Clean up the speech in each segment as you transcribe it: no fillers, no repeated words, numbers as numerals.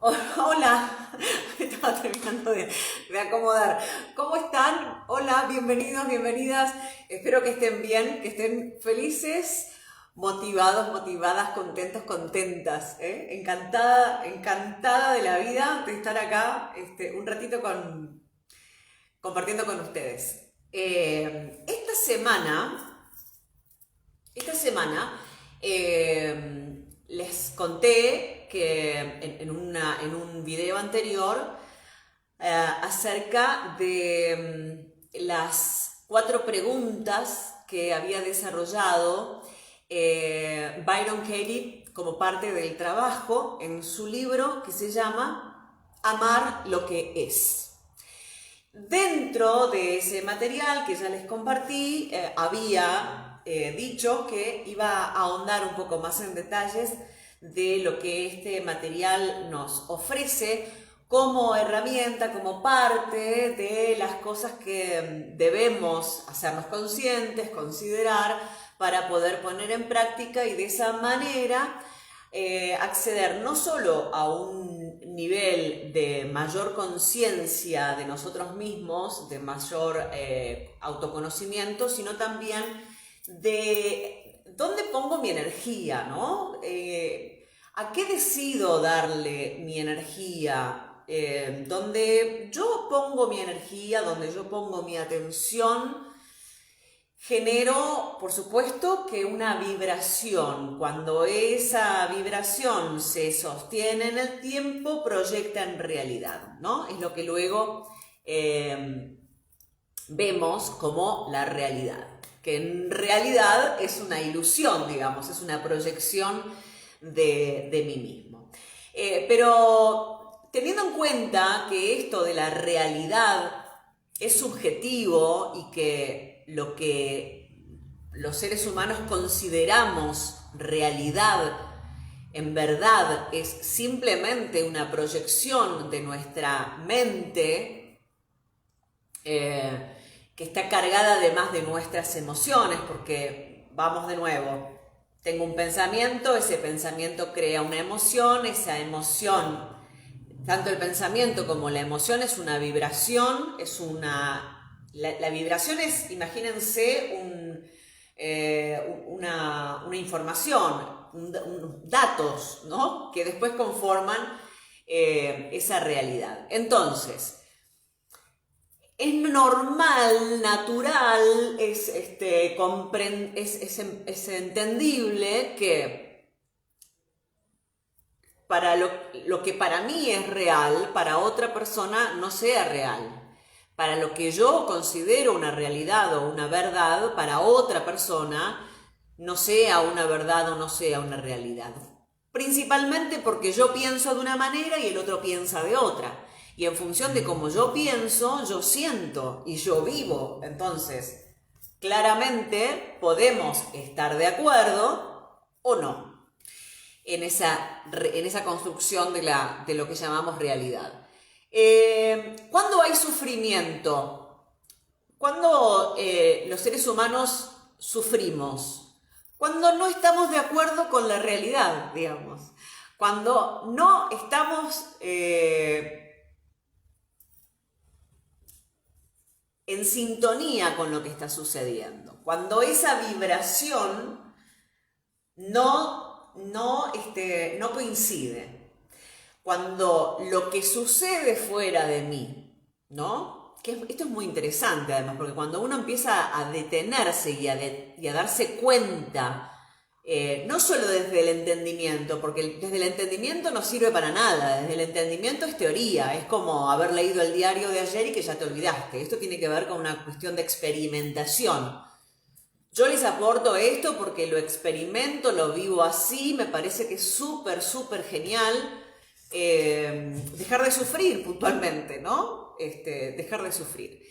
Hola, estaba terminando de acomodar. ¿Cómo están? Hola, bienvenidos, bienvenidas. Espero que estén bien, que estén felices, motivados, motivadas, contentos, contentas. Encantada, encantada de la vida de estar acá un ratito compartiendo con ustedes. Esta semana les conté que en un video anterior acerca de las 4 preguntas que había desarrollado Byron Katie como parte del trabajo en su libro que se llama Amar lo que es. Dentro de ese material que ya les compartí, había dicho que iba a ahondar un poco más en detalles de lo que este material nos ofrece como herramienta, como parte de las cosas que debemos hacernos conscientes, considerar para poder poner en práctica y de esa manera acceder no solo a un nivel de mayor conciencia de nosotros mismos, de mayor autoconocimiento, sino también de dónde pongo mi energía, ¿no? ¿A qué decido darle mi energía? Donde yo pongo mi energía, donde yo pongo mi atención, genero, por supuesto, que una vibración. Cuando esa vibración se sostiene en el tiempo, proyecta en realidad, ¿no? Es lo que luego vemos como la realidad, que en realidad es una ilusión, digamos, es una proyección de mí mismo. Pero teniendo en cuenta que esto de la realidad es subjetivo y que lo que los seres humanos consideramos realidad en verdad es simplemente una proyección de nuestra mente que está cargada además de nuestras emociones, porque vamos de nuevo, tengo un pensamiento, ese pensamiento crea una emoción, esa emoción, tanto el pensamiento como la emoción es una vibración, la vibración es, imagínense, una información, datos, ¿no? Que después conforman esa realidad. Entonces, es normal, natural, es entendible que para lo que para mí es real, para otra persona no sea real. Para lo que yo considero una realidad o una verdad, para otra persona no sea una verdad o no sea una realidad. Principalmente porque yo pienso de una manera y el otro piensa de otra. Y en función de cómo yo pienso, yo siento y yo vivo. Entonces, claramente podemos estar de acuerdo o no en esa construcción de lo que llamamos realidad. ¿Cuándo hay sufrimiento? ¿Cuándo los seres humanos sufrimos? Cuando no estamos de acuerdo con la realidad, digamos. Cuando no estamos en sintonía con lo que está sucediendo. Cuando esa vibración no coincide. Cuando lo que sucede fuera de mí, ¿no? Esto es muy interesante además, porque cuando uno empieza a detenerse y a darse cuenta, no solo desde el entendimiento, porque desde el entendimiento no sirve para nada, desde el entendimiento es teoría, es como haber leído el diario de ayer y que ya te olvidaste. Esto tiene que ver con una cuestión de experimentación. Yo les aporto esto porque lo experimento, lo vivo así, me parece que es súper, súper genial dejar de sufrir puntualmente, ¿no? Dejar de sufrir.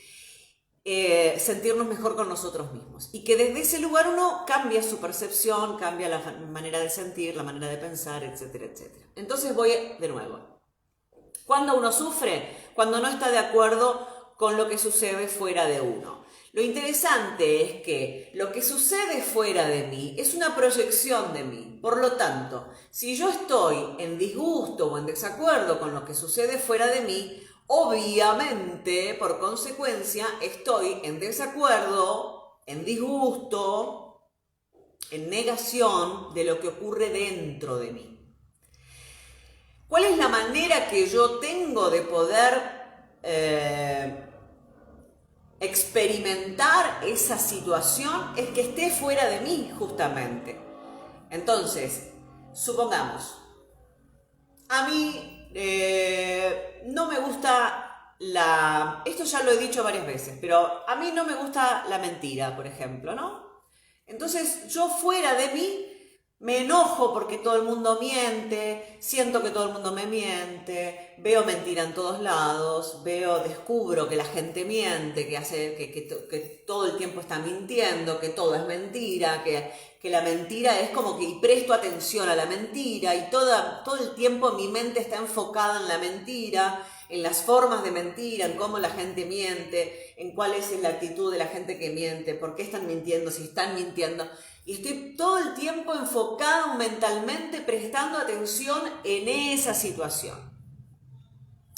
Sentirnos mejor con nosotros mismos. Y que desde ese lugar uno cambia su percepción, cambia la manera de sentir, la manera de pensar, etcétera, etcétera. Entonces voy de nuevo. ¿Cuándo uno sufre? Cuando no está de acuerdo con lo que sucede fuera de uno. Lo interesante es que lo que sucede fuera de mí es una proyección de mí. Por lo tanto, si yo estoy en disgusto o en desacuerdo con lo que sucede fuera de mí, obviamente, por consecuencia, estoy en desacuerdo, en disgusto, en negación de lo que ocurre dentro de mí. ¿Cuál es la manera que yo tengo de poder experimentar esa situación? Es que esté fuera de mí, justamente. Entonces, supongamos, a mí no me gusta esto ya lo he dicho varias veces, pero a mí no me gusta la mentira, por ejemplo, ¿no? Entonces, yo fuera de mí me enojo porque todo el mundo miente, siento que todo el mundo me miente, veo mentira en todos lados, descubro que la gente miente, que todo el tiempo está mintiendo, que todo es mentira, que la mentira es como que y presto atención a la mentira y todo el tiempo mi mente está enfocada en la mentira, en las formas de mentira, en cómo la gente miente, en cuál es la actitud de la gente que miente, por qué están mintiendo, si están mintiendo. Y estoy todo el tiempo enfocado mentalmente, prestando atención en esa situación.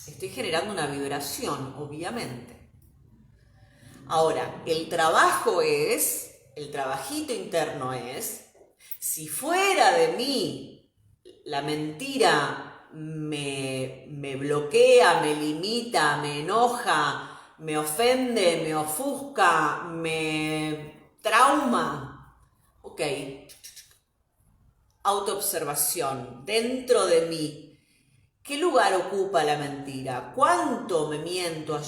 Estoy generando una vibración, obviamente. Ahora, el trabajito interno es, si fuera de mí la mentira me bloquea, me limita, me enoja, me ofende, me ofusca, me trauma. Ok, autoobservación, dentro de mí, ¿qué lugar ocupa la mentira? ¿Cuánto me miento a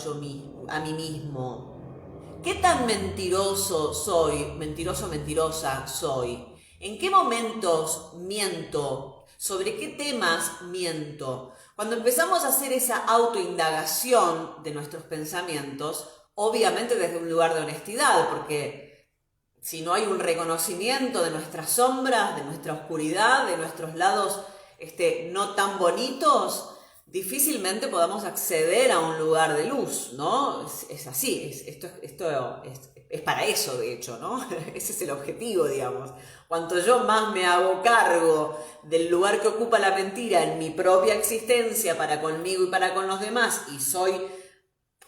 mí mismo? ¿Qué tan mentiroso soy, mentirosa soy? ¿En qué momentos miento? ¿Sobre qué temas miento? Cuando empezamos a hacer esa autoindagación de nuestros pensamientos, obviamente desde un lugar de honestidad, porque si no hay un reconocimiento de nuestras sombras, de nuestra oscuridad, de nuestros lados no tan bonitos, difícilmente podamos acceder a un lugar de luz, ¿no? Es así, esto es para eso, de hecho, ¿no? Ese es el objetivo, digamos. Cuanto yo más me hago cargo del lugar que ocupa la mentira en mi propia existencia para conmigo y para con los demás, y soy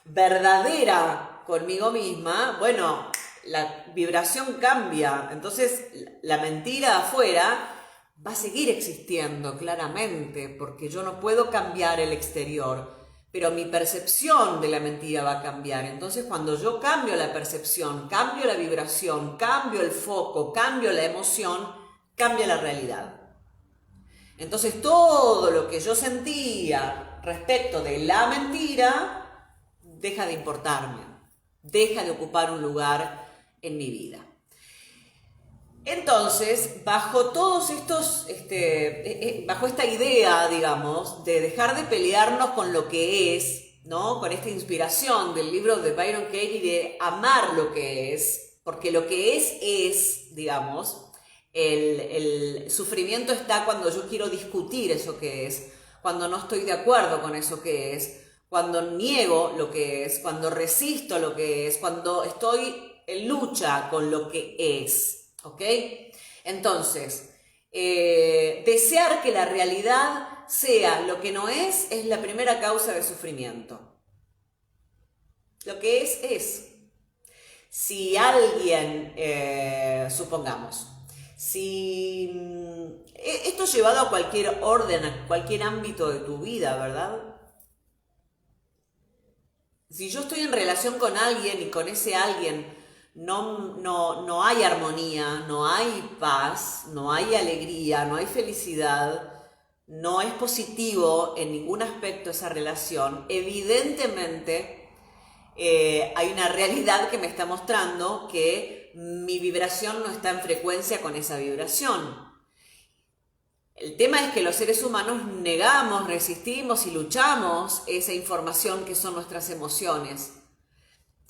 verdadera conmigo misma, bueno, la vibración cambia. Entonces la mentira afuera va a seguir existiendo claramente, porque yo no puedo cambiar el exterior, pero mi percepción de la mentira va a cambiar. Entonces cuando yo cambio la percepción, cambio la vibración, cambio el foco, cambio la emoción, cambia la realidad. Entonces todo lo que yo sentía respecto de la mentira deja de importarme, deja de ocupar un lugar en mi vida. Entonces, bajo todos estos, bajo esta idea, digamos, de dejar de pelearnos con lo que es, ¿no? Con esta inspiración del libro de Byron Katie de amar lo que es, porque lo que es, digamos, el sufrimiento está cuando yo quiero discutir eso que es, cuando no estoy de acuerdo con eso que es, cuando niego lo que es, cuando resisto lo que es, cuando estoy en lucha con lo que es, ¿ok? Entonces, desear que la realidad sea lo que no es la primera causa de sufrimiento. Lo que es. Si alguien, supongamos, si esto llevado a cualquier orden, a cualquier ámbito de tu vida, ¿verdad? Si yo estoy en relación con alguien y con ese alguien no hay armonía, no hay paz, no hay alegría, no hay felicidad, no es positivo en ningún aspecto esa relación, evidentemente hay una realidad que me está mostrando que mi vibración no está en frecuencia con esa vibración. El tema es que los seres humanos negamos, resistimos y luchamos esa información que son nuestras emociones.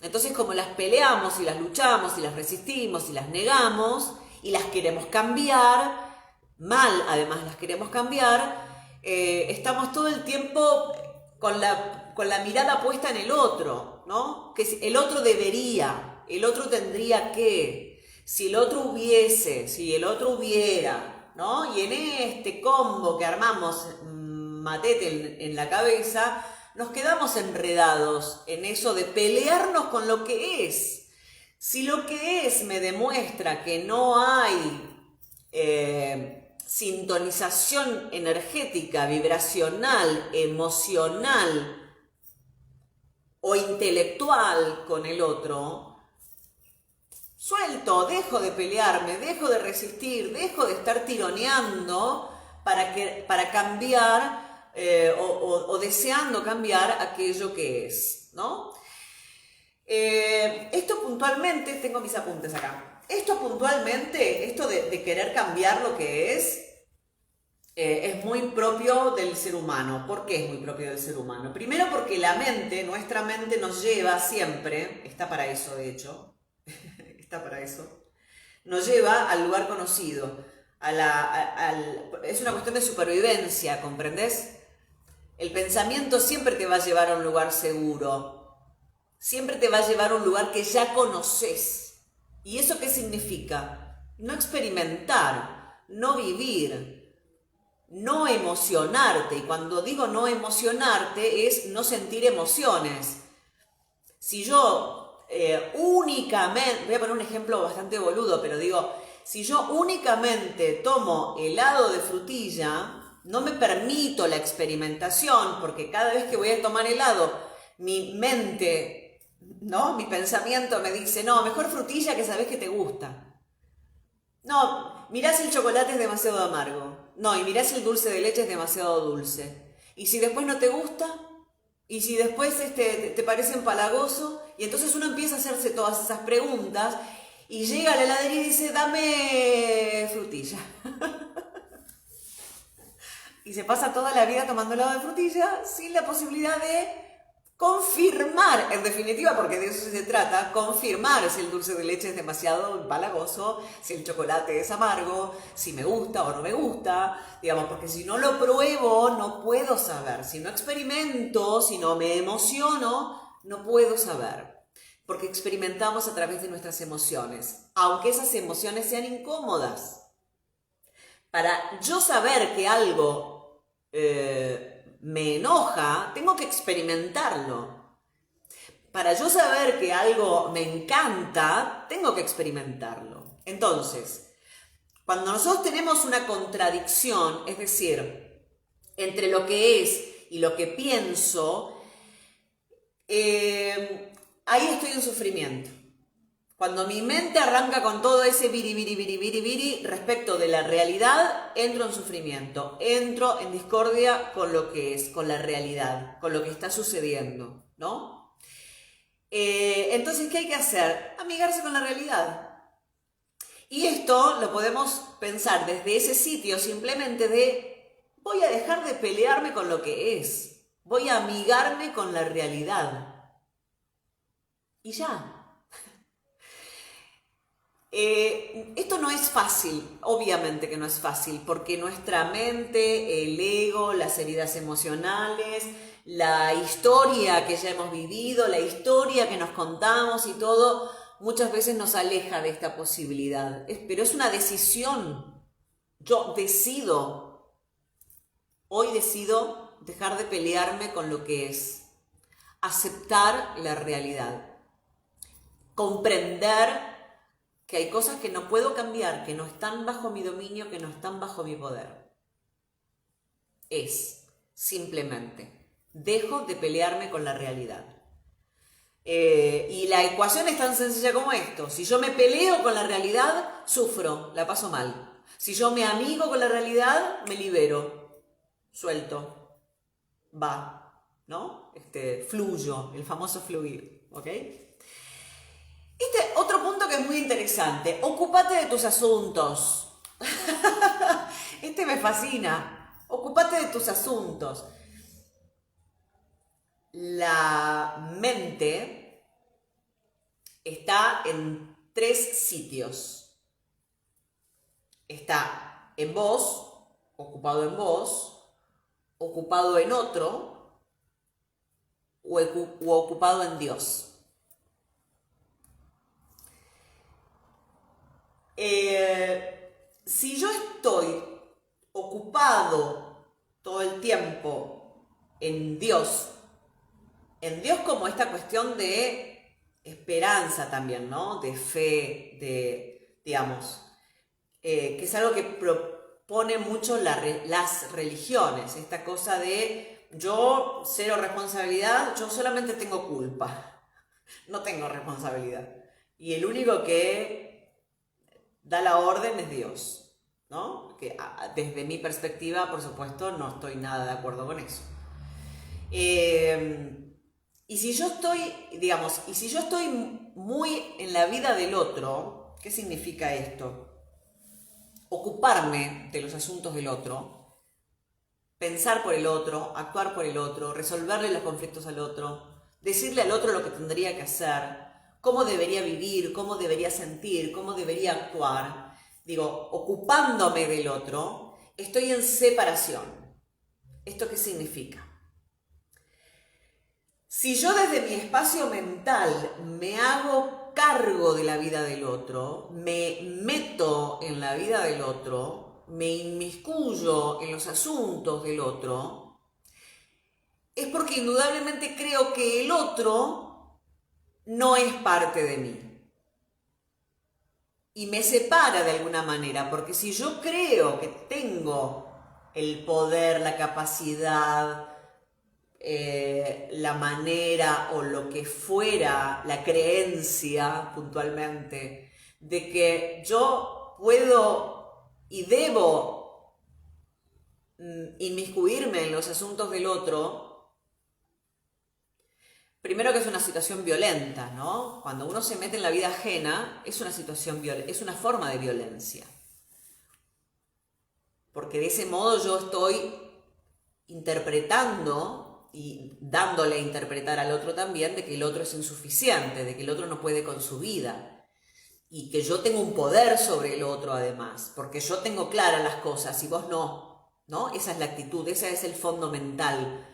Entonces, como las peleamos y las luchamos y las resistimos y las negamos y las queremos cambiar, mal además las queremos cambiar, estamos todo el tiempo con la mirada puesta en el otro, ¿no? Que el otro debería. el otro tendría que, si el otro hubiese, si el otro hubiera, ¿no? Y en este combo que armamos, matete en la cabeza, nos quedamos enredados en eso de pelearnos con lo que es. Si lo que es me demuestra que no hay sintonización energética, vibracional, emocional o intelectual con el otro, suelto, dejo de pelearme, dejo de resistir, dejo de estar tironeando para cambiar o deseando cambiar aquello que es, ¿no? Esto puntualmente, tengo mis apuntes acá, esto de querer cambiar lo que es muy propio del ser humano. ¿Por qué es muy propio del ser humano? Primero porque nuestra mente nos lleva siempre, está para eso de hecho, está para eso, nos lleva al lugar conocido, es una cuestión de supervivencia, ¿comprendés? El pensamiento siempre te va a llevar a un lugar seguro, siempre te va a llevar a un lugar que ya conoces. ¿Y eso qué significa? No experimentar, no vivir, no emocionarte. Y cuando digo no emocionarte es no sentir emociones. Si yo únicamente, voy a poner un ejemplo bastante boludo, pero digo, si yo únicamente tomo helado de frutilla, no me permito la experimentación, porque cada vez que voy a tomar helado, mi mente, ¿no? Mi pensamiento me dice, no, mejor frutilla que sabes que te gusta. No, mirá si el chocolate es demasiado amargo. No, y mirá si el dulce de leche es demasiado dulce. Y si después no te gusta, y si después te parece empalagoso, y entonces uno empieza a hacerse todas esas preguntas, y llega a la heladería y dice, dame frutilla. Y se pasa toda la vida tomando helado de frutilla sin la posibilidad de confirmar, en definitiva, porque de eso se trata, confirmar si el dulce de leche es demasiado empalagoso, si el chocolate es amargo, si me gusta o no me gusta, digamos, porque si no lo pruebo no puedo saber, si no experimento, si no me emociono, no puedo saber, porque experimentamos a través de nuestras emociones, aunque esas emociones sean incómodas. Para yo saber que algo me enoja, tengo que experimentarlo. Para yo saber que algo me encanta, tengo que experimentarlo. Entonces, cuando nosotros tenemos una contradicción, es decir, entre lo que es y lo que pienso, ahí estoy en sufrimiento. Cuando mi mente arranca con todo ese viri respecto de la realidad, entro en sufrimiento, entro en discordia con lo que es, con la realidad, con lo que está sucediendo, ¿no? Entonces, ¿qué hay que hacer? Amigarse con la realidad. Y esto lo podemos pensar desde ese sitio simplemente de voy a dejar de pelearme con lo que es, voy a amigarme con la realidad. Y ya. Esto no es fácil, obviamente que no es fácil, porque nuestra mente, el ego, las heridas emocionales, la historia que ya hemos vivido, la historia que nos contamos y todo, muchas veces nos aleja de esta posibilidad. Pero es una decisión. Yo hoy decido dejar de pelearme con lo que es, aceptar la realidad, comprender que hay cosas que no puedo cambiar, que no están bajo mi dominio, que no están bajo mi poder. Es simplemente, dejo de pelearme con la realidad. Y la ecuación es tan sencilla como esto. Si yo me peleo con la realidad, sufro, la paso mal. Si yo me amigo con la realidad, me libero, suelto, va, ¿no? Fluyo, el famoso fluir, ¿ok? Otro punto que es muy interesante, ocúpate de tus asuntos. Me fascina, ocúpate de tus asuntos. La mente está en 3 sitios. Está en vos, ocupado en vos, ocupado en otro o ocupado en Dios. Si yo estoy ocupado todo el tiempo en Dios como esta cuestión de esperanza también, ¿no? De fe, de, digamos, que es algo que propone mucho las religiones, esta cosa de yo cero responsabilidad, yo solamente tengo culpa, no tengo responsabilidad. Y el único que da la orden es Dios, ¿no? Que desde mi perspectiva, por supuesto, no estoy nada de acuerdo con eso. Y si yo estoy, digamos, y si yo estoy muy en la vida del otro, ¿qué significa esto? Ocuparme de los asuntos del otro, pensar por el otro, actuar por el otro, resolverle los conflictos al otro, decirle al otro lo que tendría que hacer, cómo debería vivir, cómo debería sentir, cómo debería actuar. Digo, ocupándome del otro, estoy en separación. ¿Esto qué significa? Si yo desde mi espacio mental me hago cargo de la vida del otro, me meto en la vida del otro, me inmiscuyo en los asuntos del otro, es porque indudablemente creo que el otro no es parte de mí. Y me separa de alguna manera, porque si yo creo que tengo el poder, la capacidad, la manera o lo que fuera, la creencia puntualmente, de que yo puedo y debo inmiscuirme en los asuntos del otro, primero que es una situación violenta, ¿no? Cuando uno se mete en la vida ajena, es una situación es una forma de violencia. Porque de ese modo yo estoy interpretando y dándole a interpretar al otro también de que el otro es insuficiente, de que el otro no puede con su vida y que yo tengo un poder sobre el otro además, porque yo tengo claras las cosas y vos no, ¿no? Esa es la actitud, ese es el fondo mental.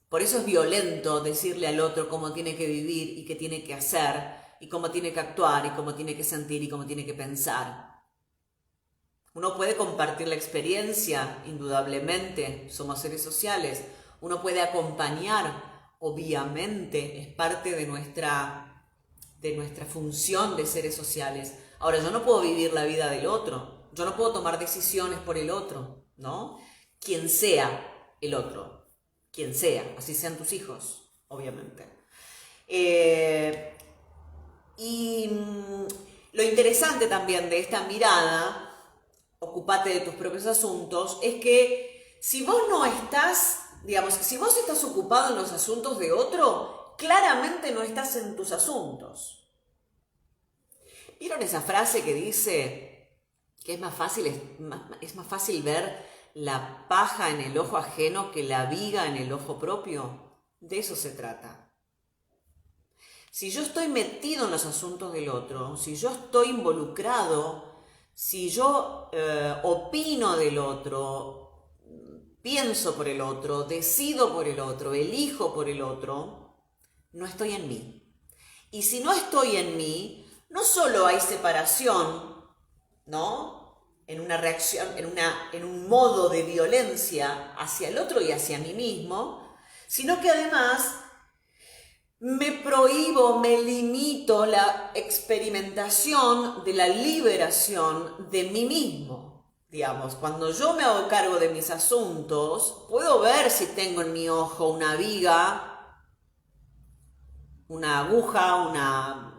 Por eso es violento decirle al otro cómo tiene que vivir y qué tiene que hacer y cómo tiene que actuar y cómo tiene que sentir y cómo tiene que pensar. Uno puede compartir la experiencia, indudablemente, somos seres sociales. Uno puede acompañar, obviamente, es parte de nuestra función de seres sociales. Ahora, yo no puedo vivir la vida del otro, yo no puedo tomar decisiones por el otro, ¿no? Quien sea el otro, quien sea, así sean tus hijos, obviamente. Y lo interesante también de esta mirada, ocúpate de tus propios asuntos, es que si vos no estás, digamos, si vos estás ocupado en los asuntos de otro, claramente no estás en tus asuntos. ¿Vieron esa frase que dice que es más fácil ver la paja en el ojo ajeno que la viga en el ojo propio? De eso se trata. Si yo estoy metido en los asuntos del otro, si yo estoy involucrado, si yo opino del otro, pienso por el otro, decido por el otro, elijo por el otro, no estoy en mí. Y si no estoy en mí, no solo hay separación, ¿no? En una reacción, en un modo de violencia hacia el otro y hacia mí mismo, sino que además me prohíbo, me limito la experimentación de la liberación de mí mismo. Digamos, cuando yo me hago cargo de mis asuntos, puedo ver si tengo en mi ojo una viga, una aguja,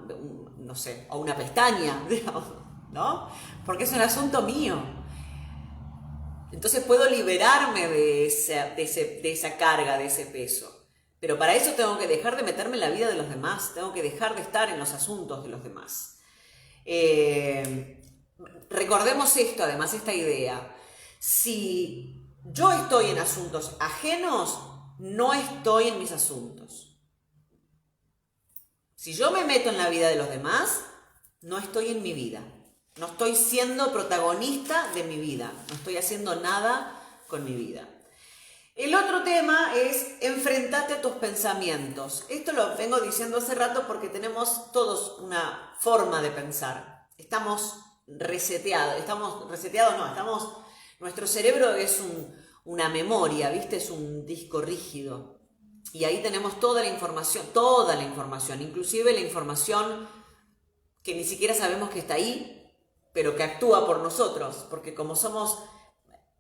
no sé, o una pestaña, digamos, ¿no? Porque es un asunto mío. Entonces puedo liberarme de esa carga, de ese peso. Pero para eso tengo que dejar de meterme en la vida de los demás, tengo que dejar de estar en los asuntos de los demás. Recordemos esto, además, esta idea. Si yo estoy en asuntos ajenos, no estoy en mis asuntos. Si yo me meto en la vida de los demás, no estoy en mi vida. No estoy siendo protagonista de mi vida. No estoy haciendo nada con mi vida. El otro tema es enfrentate a tus pensamientos. Esto lo vengo diciendo hace rato porque tenemos todos una forma de pensar. Estamos reseteados. Estamos reseteados, no, nuestro cerebro es una memoria, ¿viste? Es un disco rígido. Y ahí tenemos toda la información, inclusive la información que ni siquiera sabemos que está ahí, pero que actúa por nosotros, porque como somos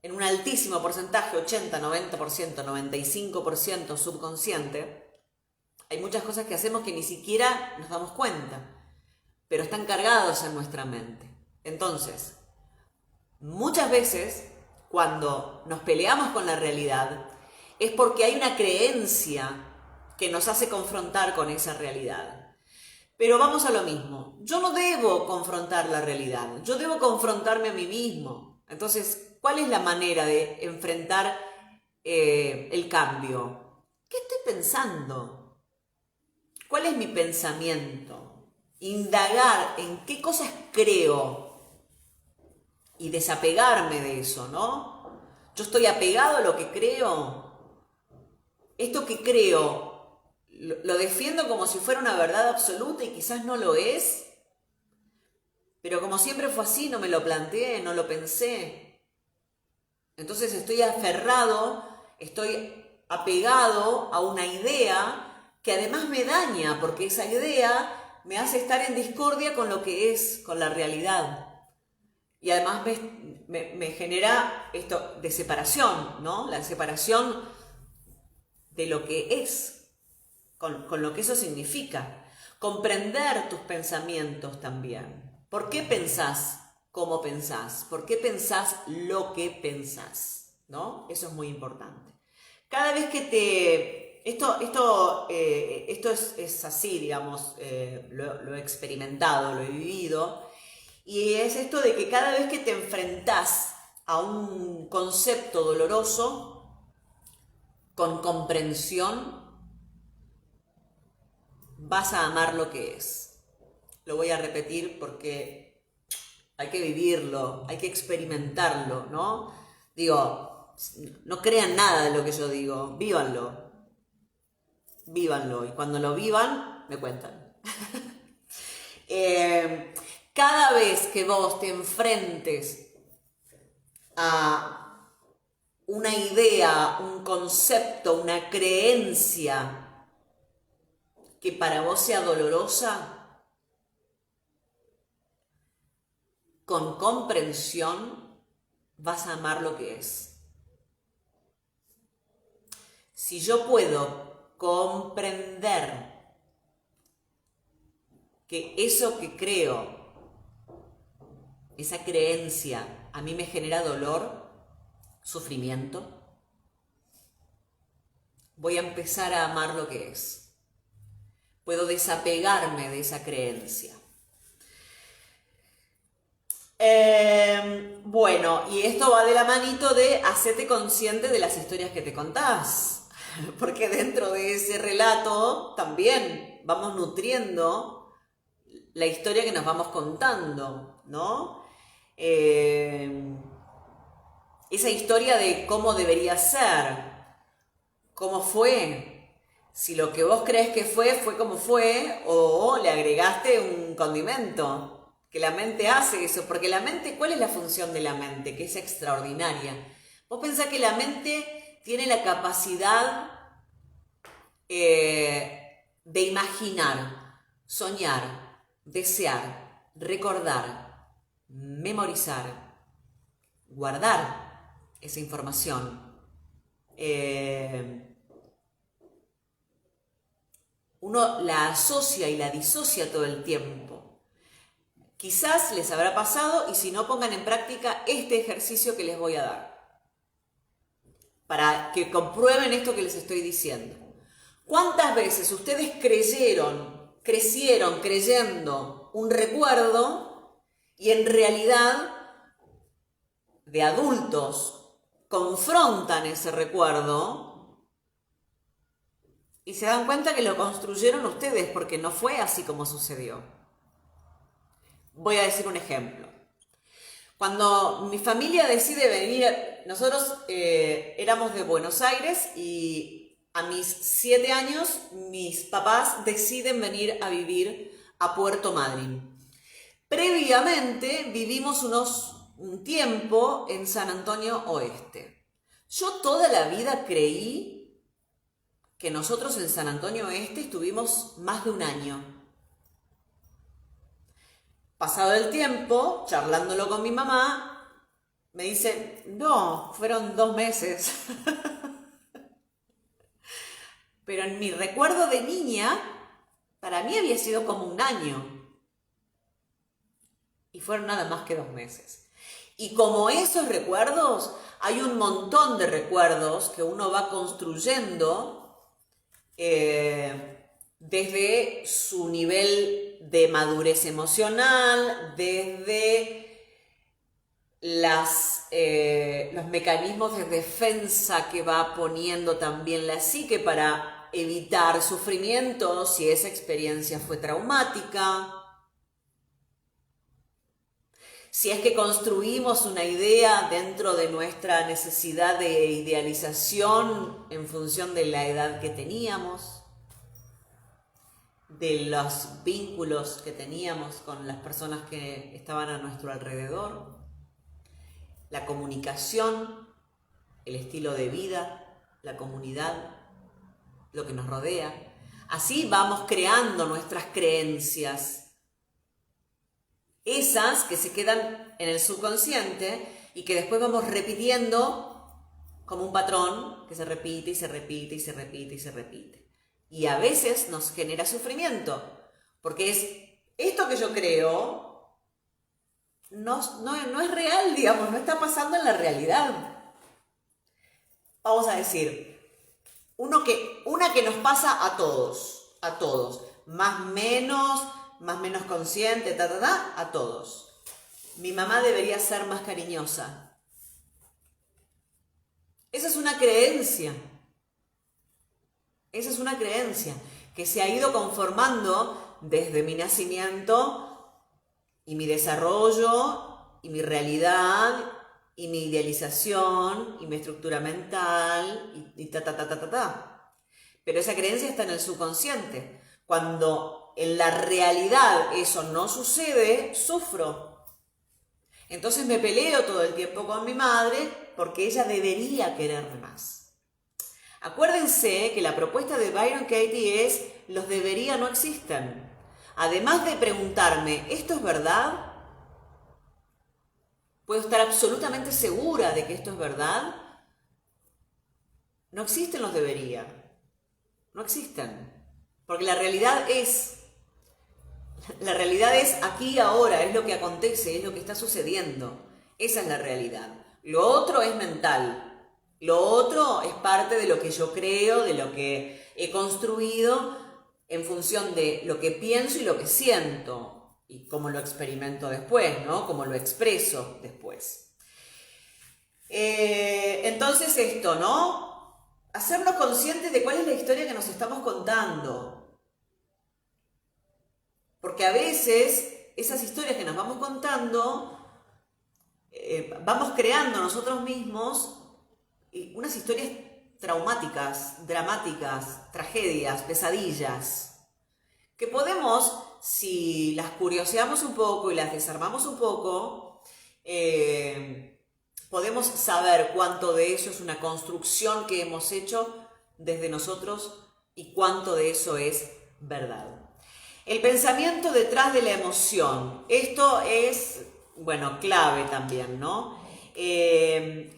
en un altísimo porcentaje, 80, 90%, 95% subconsciente, hay muchas cosas que hacemos que ni siquiera nos damos cuenta, pero están cargados en nuestra mente. Entonces, muchas veces, cuando nos peleamos con la realidad, es porque hay una creencia que nos hace confrontar con esa realidad. Pero vamos a lo mismo. Yo no debo confrontar la realidad. Yo debo confrontarme a mí mismo. Entonces, ¿cuál es la manera de enfrentar el cambio? ¿Qué estoy pensando? ¿Cuál es mi pensamiento? Indagar en qué cosas creo y desapegarme de eso, ¿no? Yo estoy apegado a lo que creo. Esto que creo, lo defiendo como si fuera una verdad absoluta y quizás no lo es, pero como siempre fue así, no me lo planteé, no lo pensé. Entonces estoy aferrado, estoy apegado a una idea que además me daña, porque esa idea me hace estar en discordia con lo que es, con la realidad. Y además me genera esto de separación, ¿no? La separación de lo que es, con lo que eso significa. Comprender tus pensamientos también. ¿Por qué pensás como pensás? ¿Por qué pensás lo que pensás? ¿No? Eso es muy importante. Cada vez que Esto es así, digamos, lo he experimentado, lo he vivido, y es esto de que cada vez que te enfrentás a un concepto doloroso, con comprensión, vas a amar lo que es. Lo voy a repetir porque hay que vivirlo, hay que experimentarlo, ¿no? Digo, no crean nada de lo que yo digo, vívanlo. Vívanlo y cuando lo vivan, me cuentan. Cada vez que vos te enfrentes a una idea, un concepto, una creencia que para vos sea dolorosa, con comprensión vas a amar lo que es. Si yo puedo comprender que eso que creo, esa creencia, a mí me genera dolor, sufrimiento, voy a empezar a amar lo que es. Puedo desapegarme de esa creencia. Bueno, y esto va de la manito de hacerte consciente de las historias que te contás, porque dentro de ese relato también vamos nutriendo la historia que nos vamos contando, ¿no? Esa historia de cómo debería ser, cómo fue, si lo que vos crees que fue como fue, o le agregaste un condimento. Que la mente hace eso, porque la mente, ¿cuál es la función de la mente? Que es extraordinaria. Vos pensás que la mente tiene la capacidad de imaginar, soñar, desear, recordar, memorizar, guardar esa información. Uno la asocia y la disocia todo el tiempo. Quizás les habrá pasado y si no, pongan en práctica este ejercicio que les voy a dar para que comprueben esto que les estoy diciendo. ¿Cuántas veces ustedes crecieron creyendo un recuerdo y en realidad de adultos confrontan ese recuerdo y se dan cuenta que lo construyeron ustedes porque no fue así como sucedió? Voy a decir un ejemplo. Cuando mi familia decide venir, nosotros éramos de Buenos Aires y a mis 7 años mis papás deciden venir a vivir a Puerto Madryn. Previamente vivimos un tiempo en San Antonio Oeste. Yo toda la vida creí que nosotros en San Antonio Oeste estuvimos más de un año. Pasado el tiempo, charlándolo con mi mamá, me dice, no, fueron 2 meses. Pero en mi recuerdo de niña, para mí había sido como un año. Y fueron nada más que 2 meses. Y como esos recuerdos, hay un montón de recuerdos que uno va construyendo desde su nivel de madurez emocional, desde los mecanismos de defensa que va poniendo también la psique para evitar sufrimiento si esa experiencia fue traumática. Si es que construimos una idea dentro de nuestra necesidad de idealización en función de la edad que teníamos, de los vínculos que teníamos con las personas que estaban a nuestro alrededor, la comunicación, el estilo de vida, la comunidad, lo que nos rodea. Así vamos creando nuestras creencias. Esas que se quedan en el subconsciente y que después vamos repitiendo como un patrón que se repite y se repite y se repite y se repite. Y a veces nos genera sufrimiento, porque es esto que yo creo no es real, digamos, no está pasando en la realidad. Vamos a decir, una que nos pasa a todos, más menos consciente, a todos. Mi mamá debería ser más cariñosa. Esa es una creencia. Esa es una creencia que se ha ido conformando desde mi nacimiento y mi desarrollo y mi realidad y mi idealización y mi estructura mental y ta. Pero esa creencia está en el subconsciente. Cuando en la realidad eso no sucede, sufro. Entonces me peleo todo el tiempo con mi madre porque ella debería quererme más. Acuérdense que la propuesta de Byron Katie es los debería no existen. Además de preguntarme, ¿esto es verdad? ¿Puedo estar absolutamente segura de que esto es verdad? No existen los debería. No existen. Porque la realidad es aquí y ahora, es lo que acontece, es lo que está sucediendo. Esa es la realidad. Lo otro es mental. Lo otro es parte de lo que yo creo, de lo que he construido en función de lo que pienso y lo que siento. Y cómo lo experimento después, ¿no? Cómo lo expreso después. Entonces esto, ¿no? Hacernos conscientes de cuál es la historia que nos estamos contando. Porque a veces esas historias que nos vamos contando, vamos creando nosotros mismos unas historias traumáticas, dramáticas, tragedias, pesadillas, que podemos, si las curioseamos un poco y las desarmamos un poco, podemos saber cuánto de eso es una construcción que hemos hecho desde nosotros y cuánto de eso es verdad. El pensamiento detrás de la emoción. Esto es, bueno, clave también, ¿no?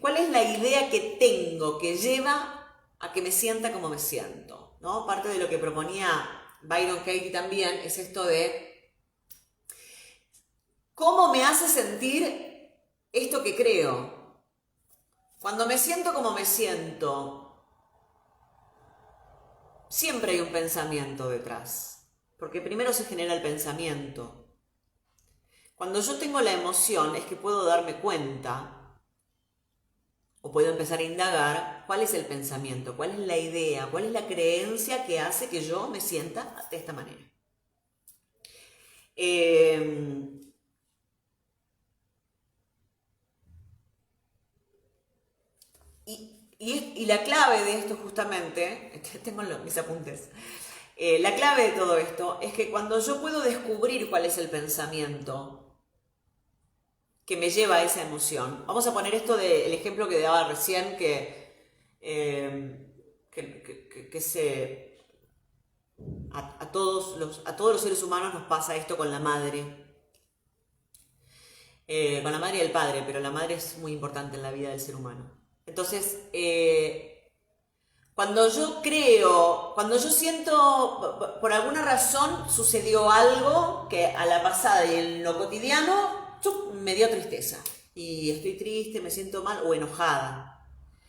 ¿Cuál es la idea que tengo que lleva a que me sienta como me siento? ¿No? Parte de lo que proponía Byron Katie también es esto de cómo me hace sentir esto que creo. Cuando me siento como me siento, siempre hay un pensamiento detrás. Porque primero se genera el pensamiento. Cuando yo tengo la emoción es que puedo darme cuenta o puedo empezar a indagar cuál es el pensamiento, cuál es la idea, cuál es la creencia que hace que yo me sienta de esta manera. Y la clave de esto justamente, tengo mis apuntes, La clave de todo esto es que cuando yo puedo descubrir cuál es el pensamiento que me lleva a esa emoción, vamos a poner esto del ejemplo que daba recién, a todos los seres humanos nos pasa esto con la madre. Con la madre y el padre, pero la madre es muy importante en la vida del ser humano. Entonces, cuando yo siento, por alguna razón sucedió algo que a la pasada y en lo cotidiano me dio tristeza. Y estoy triste, me siento mal o enojada,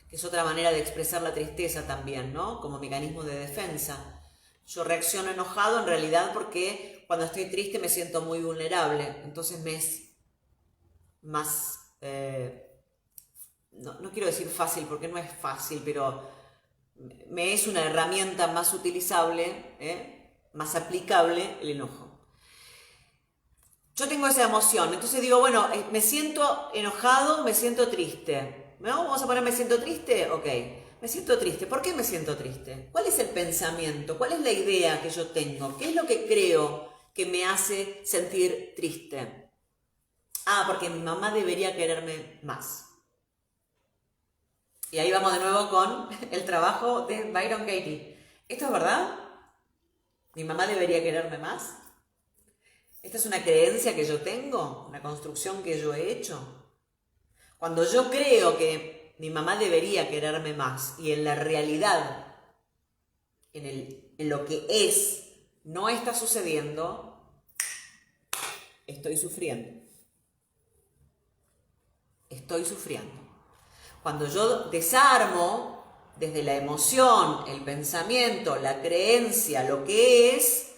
que es otra manera de expresar la tristeza también, ¿no? Como mecanismo de defensa. Yo reacciono enojado en realidad porque cuando estoy triste me siento muy vulnerable, entonces me es más, no quiero decir fácil porque no es fácil, pero me es una herramienta más utilizable, más aplicable el enojo. Yo tengo esa emoción, entonces digo, bueno, me siento enojado, me siento triste. ¿No? Vamos a poner me siento triste, ok. Me siento triste. ¿Por qué me siento triste? ¿Cuál es el pensamiento? ¿Cuál es la idea que yo tengo? ¿Qué es lo que creo que me hace sentir triste? Ah, porque mi mamá debería quererme más. Y ahí vamos de nuevo con el trabajo de Byron Katie. ¿Esto es verdad? ¿Mi mamá debería quererme más? ¿Esta es una creencia que yo tengo? ¿Una construcción que yo he hecho? Cuando yo creo que mi mamá debería quererme más y en la realidad, en lo que es, no está sucediendo, estoy sufriendo. Estoy sufriendo. Cuando yo desarmo desde la emoción, el pensamiento, la creencia, lo que es,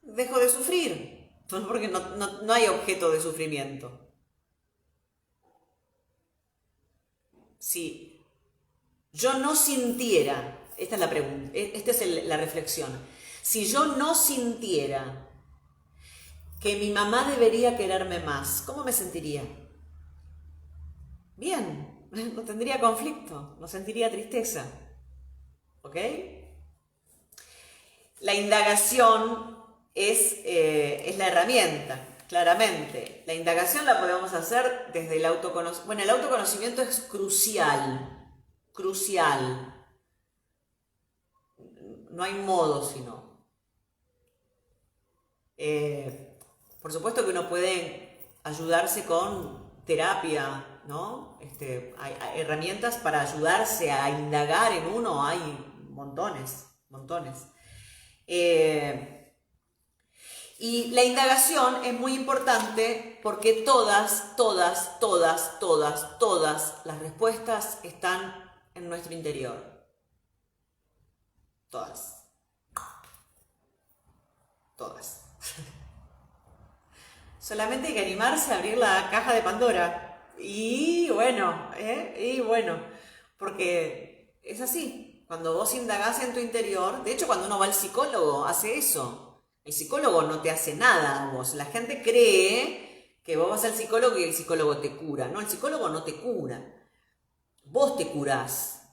dejo de sufrir, porque no hay objeto de sufrimiento. Si yo no sintiera, esta es la pregunta, esta es la reflexión, si yo no sintiera que mi mamá debería quererme más, ¿cómo me sentiría? Bien, no tendría conflicto, no sentiría tristeza. ¿Ok? La indagación es la herramienta, claramente. La indagación la podemos hacer desde el autoconocimiento. Bueno, el autoconocimiento es crucial, crucial. No hay modo sino. Por supuesto que uno puede ayudarse con terapia, ¿no? Hay herramientas para ayudarse a indagar en uno, hay montones, montones. Y la indagación es muy importante porque todas las respuestas están en nuestro interior. Todas. Todas. Solamente hay que animarse a abrir la caja de Pandora. Y bueno, porque es así. Cuando vos indagás en tu interior, de hecho cuando uno va al psicólogo hace eso. El psicólogo no te hace nada a vos. La gente cree que vos vas al psicólogo y el psicólogo te cura. No, el psicólogo no te cura. Vos te curás.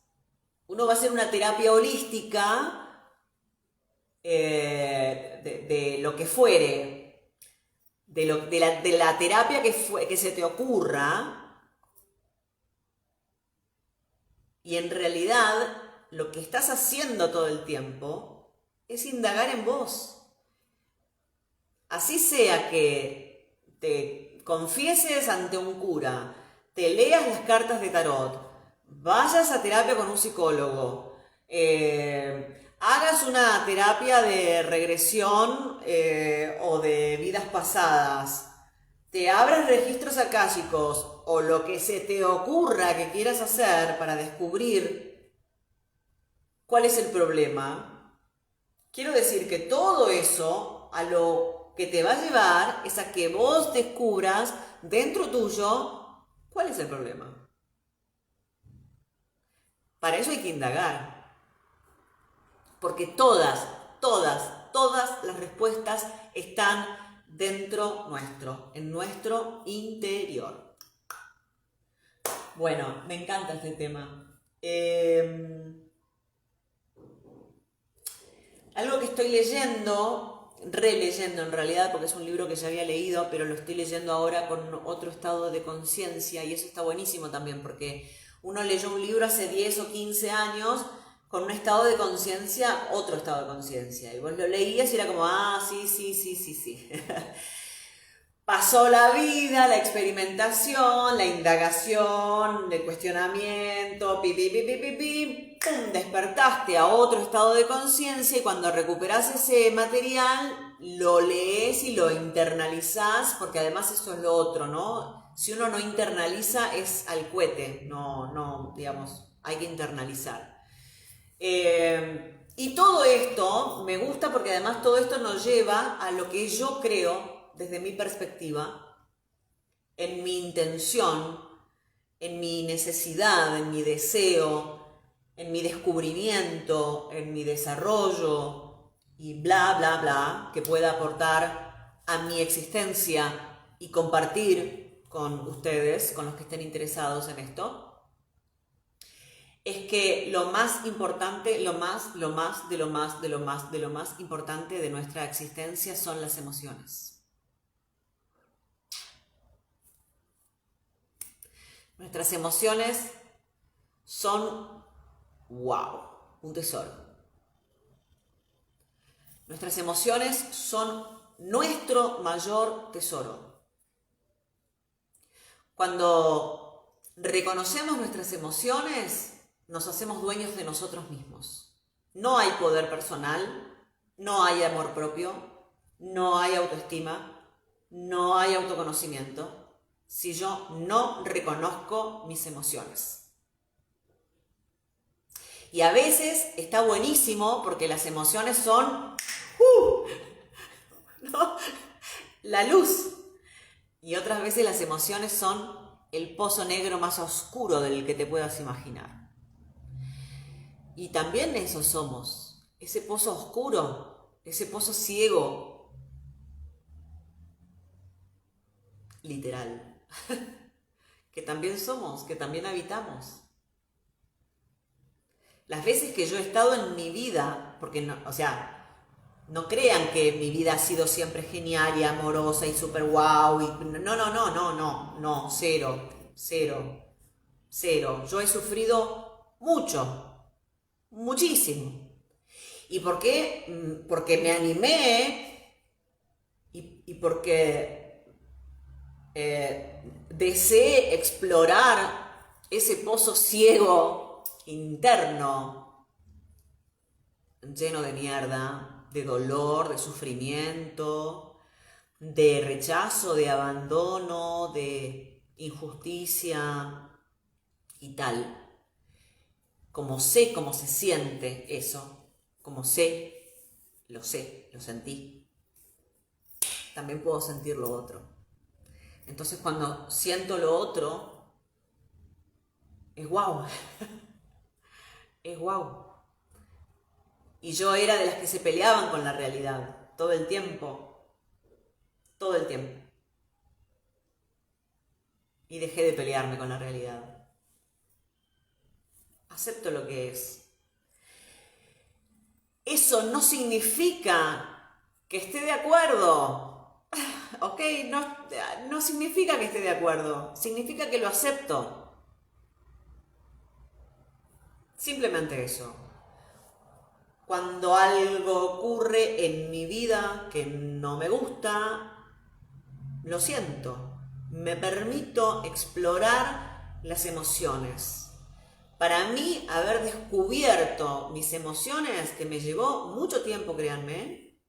Uno va a hacer una terapia holística de lo que fuere. De la terapia que se te ocurra, y en realidad lo que estás haciendo todo el tiempo es indagar en vos. Así sea que te confieses ante un cura, te leas las cartas de tarot, vayas a terapia con un psicólogo, hagas una terapia de regresión o de vidas pasadas, te abras registros akáshicos o lo que se te ocurra que quieras hacer para descubrir cuál es el problema, quiero decir que todo eso a lo que te va a llevar es a que vos descubras dentro tuyo cuál es el problema. Para eso hay que indagar. Porque todas las respuestas están dentro nuestro, en nuestro interior. Bueno, me encanta este tema. algo que estoy leyendo, releyendo en realidad, porque es un libro que ya había leído, pero lo estoy leyendo ahora con otro estado de conciencia y eso está buenísimo también, porque uno leyó un libro hace 10 o 15 años con un estado de conciencia, otro estado de conciencia, y vos lo leías y era como, ah, sí, sí, sí, sí, sí. Pasó la vida, la experimentación, la indagación, el cuestionamiento, pi, pi, pi, pi, pi, pi, ¡pum! Despertaste a otro estado de conciencia y cuando recuperás ese material, lo lees y lo internalizás, porque además eso es lo otro, ¿no? Si uno no internaliza es al cohete, no, digamos, hay que internalizar. Y todo esto me gusta porque además todo esto nos lleva a lo que yo creo desde mi perspectiva, en mi intención, en mi necesidad, en mi deseo, en mi descubrimiento, en mi desarrollo y bla, bla, bla, que pueda aportar a mi existencia y compartir con ustedes, con los que estén interesados en esto, es que lo más importante, lo más importante de nuestra existencia son las emociones. Nuestras emociones son, wow, un tesoro. Nuestras emociones son nuestro mayor tesoro. Cuando reconocemos nuestras emociones, nos hacemos dueños de nosotros mismos. No hay poder personal, no hay amor propio, no hay autoestima, no hay autoconocimiento si yo no reconozco mis emociones. Y a veces está buenísimo porque las emociones son ¿no? La luz. Y otras veces las emociones son el pozo negro más oscuro del que te puedas imaginar. Y también eso somos, ese pozo oscuro, ese pozo ciego, literal. Que también somos, que también habitamos. Las veces que yo he estado en mi vida, porque no, o sea, no crean que mi vida ha sido siempre genial y amorosa y súper guau, y no, cero, cero, cero. Yo he sufrido mucho, muchísimo. ¿Y por qué? Porque me animé y porque deseé explorar ese pozo ciego interno, lleno de mierda, de dolor, de sufrimiento, de rechazo, de abandono, de injusticia y tal. Como sé cómo se siente eso, como sé, lo sentí, también puedo sentir lo otro. Entonces cuando siento lo otro, es guau, es guau. Y yo era de las que se peleaban con la realidad, todo el tiempo, todo el tiempo. Y dejé de pelearme con la realidad. Acepto lo que es. Eso no significa que esté de acuerdo, ¿ok? No significa que esté de acuerdo, significa que lo acepto. Simplemente eso. Cuando algo ocurre en mi vida que no me gusta, lo siento. Me permito explorar las emociones. Para mí, haber descubierto mis emociones, que me llevó mucho tiempo, créanme,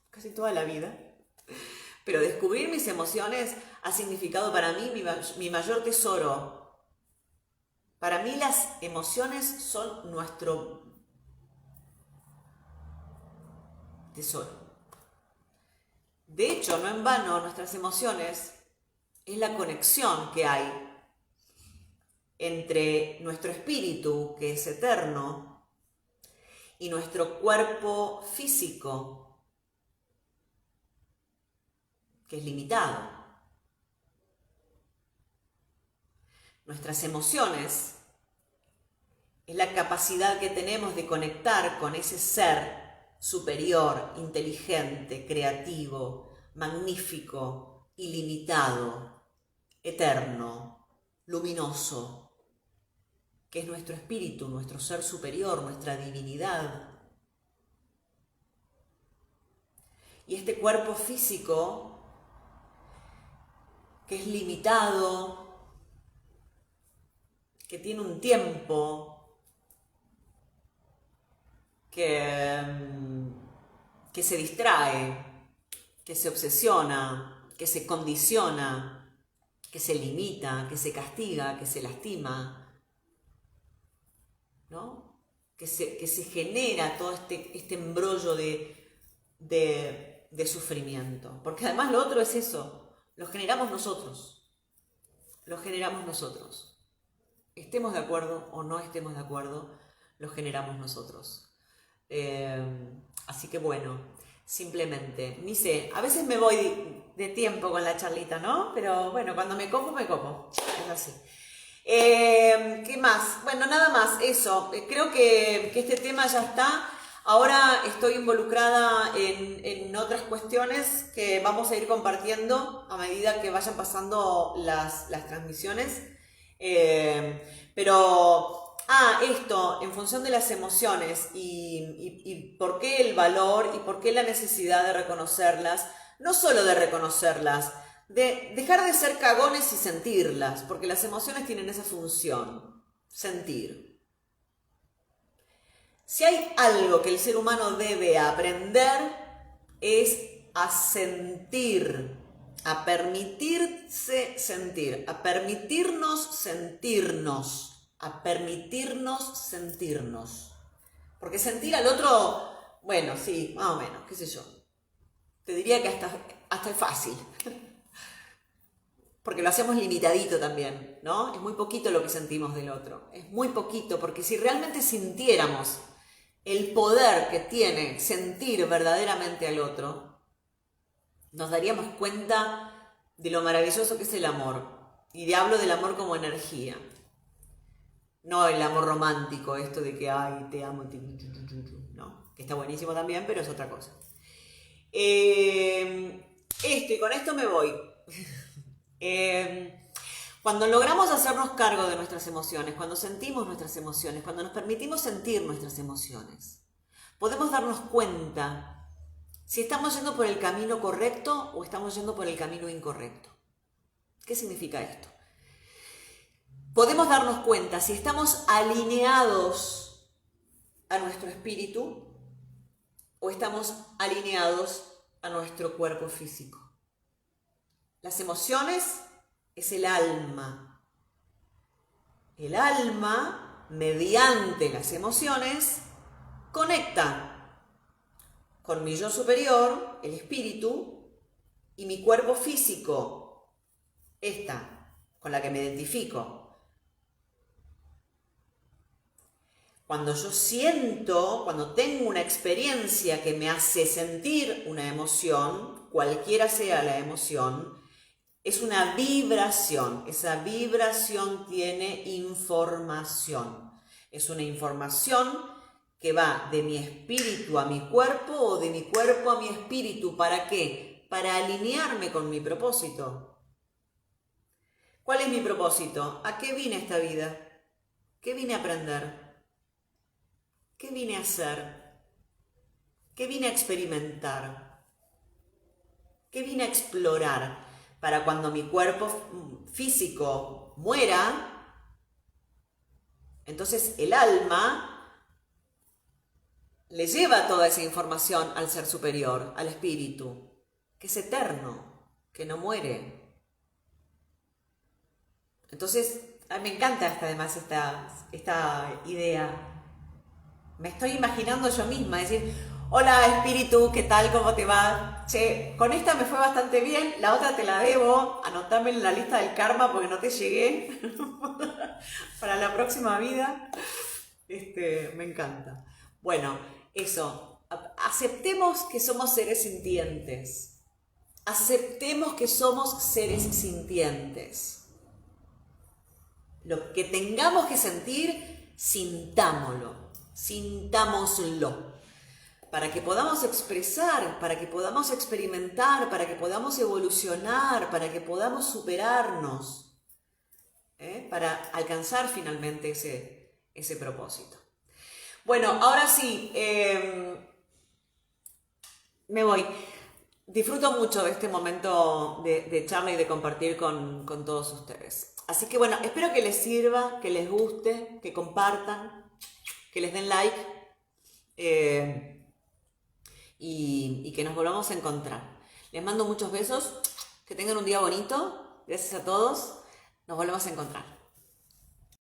casi toda la vida, pero descubrir mis emociones ha significado para mí mi mayor tesoro. Para mí las emociones son nuestro tesoro. De hecho, no en vano, nuestras emociones es la conexión que hay entre nuestro espíritu, que es eterno, y nuestro cuerpo físico, que es limitado. Nuestras emociones Es la capacidad que tenemos de conectar con ese ser superior, inteligente, creativo, magnífico, ilimitado, eterno, luminoso, que es nuestro espíritu, nuestro ser superior, nuestra divinidad. Y este cuerpo físico, que es limitado, que tiene un tiempo, que se distrae, que se obsesiona, que se condiciona, que se limita, que se castiga, que se lastima, ¿no? Que se genera todo este embrollo de sufrimiento. Porque además lo otro es eso, lo generamos nosotros. Lo generamos nosotros. Estemos de acuerdo o no estemos de acuerdo, lo generamos nosotros. Así que bueno, simplemente, ni sé, a veces me voy de tiempo con la charlita, ¿no? Pero bueno, cuando me copo, es así. ¿Qué más? Bueno, nada más, eso. Creo que este tema ya está. Ahora estoy involucrada en otras cuestiones que vamos a ir compartiendo a medida que vayan pasando las transmisiones. Esto, en función de las emociones y por qué el valor y por qué la necesidad de reconocerlas, no solo de reconocerlas, de dejar de ser cagones y sentirlas, porque las emociones tienen esa función, sentir. Si hay algo que el ser humano debe aprender es a sentir, a permitirse sentir, a permitirnos sentirnos. A permitirnos sentirnos. Porque sentir al otro, bueno, sí, más o menos, qué sé yo. Te diría que hasta es fácil. Porque lo hacemos limitadito también, ¿no? Es muy poquito lo que sentimos del otro. Es muy poquito, porque si realmente sintiéramos el poder que tiene sentir verdaderamente al otro, nos daríamos cuenta de lo maravilloso que es el amor. Y hablo del amor como energía. No el amor romántico, esto de que, ay, te amo, no, que está buenísimo también, pero es otra cosa. Y con esto me voy. Cuando logramos hacernos cargo de nuestras emociones, cuando sentimos nuestras emociones, cuando nos permitimos sentir nuestras emociones, podemos darnos cuenta si estamos yendo por el camino correcto o estamos yendo por el camino incorrecto. ¿Qué significa esto? Podemos darnos cuenta si estamos alineados a nuestro espíritu o estamos alineados a nuestro cuerpo físico. Las emociones es el alma. El alma, mediante las emociones, conecta con mi yo superior, el espíritu, y mi cuerpo físico, esta, con la que me identifico. Cuando yo siento, cuando tengo una experiencia que me hace sentir una emoción, cualquiera sea la emoción, es una vibración. Esa vibración tiene información. Es una información que va de mi espíritu a mi cuerpo o de mi cuerpo a mi espíritu. ¿Para qué? Para alinearme con mi propósito. ¿Cuál es mi propósito? ¿A qué vine a esta vida? ¿Qué vine a aprender? ¿Qué vine a hacer? ¿Qué vine a experimentar? ¿Qué vine a explorar? Para cuando mi cuerpo físico muera, entonces el alma le lleva toda esa información al ser superior, al espíritu, que es eterno, que no muere. Entonces, me encanta además esta idea. Me estoy imaginando yo misma, decir, hola espíritu, ¿qué tal? ¿Cómo te va? Che, con esta me fue bastante bien, la otra te la debo, anotame en la lista del karma porque no te llegué para la próxima vida. Me encanta. Bueno, eso, aceptemos que somos seres sintientes. Aceptemos que somos seres sintientes. Lo que tengamos que sentir, sintámoslo, para que podamos expresar, para que podamos experimentar, para que podamos evolucionar, para que podamos superarnos, para alcanzar finalmente ese propósito. Bueno, ahora sí, me voy. Disfruto mucho de este momento de charla y de compartir con todos ustedes. Así que bueno, espero que les sirva, que les guste, que compartan, que les den like y que nos volvamos a encontrar. Les mando muchos besos, que tengan un día bonito. Gracias a todos. Nos volvemos a encontrar.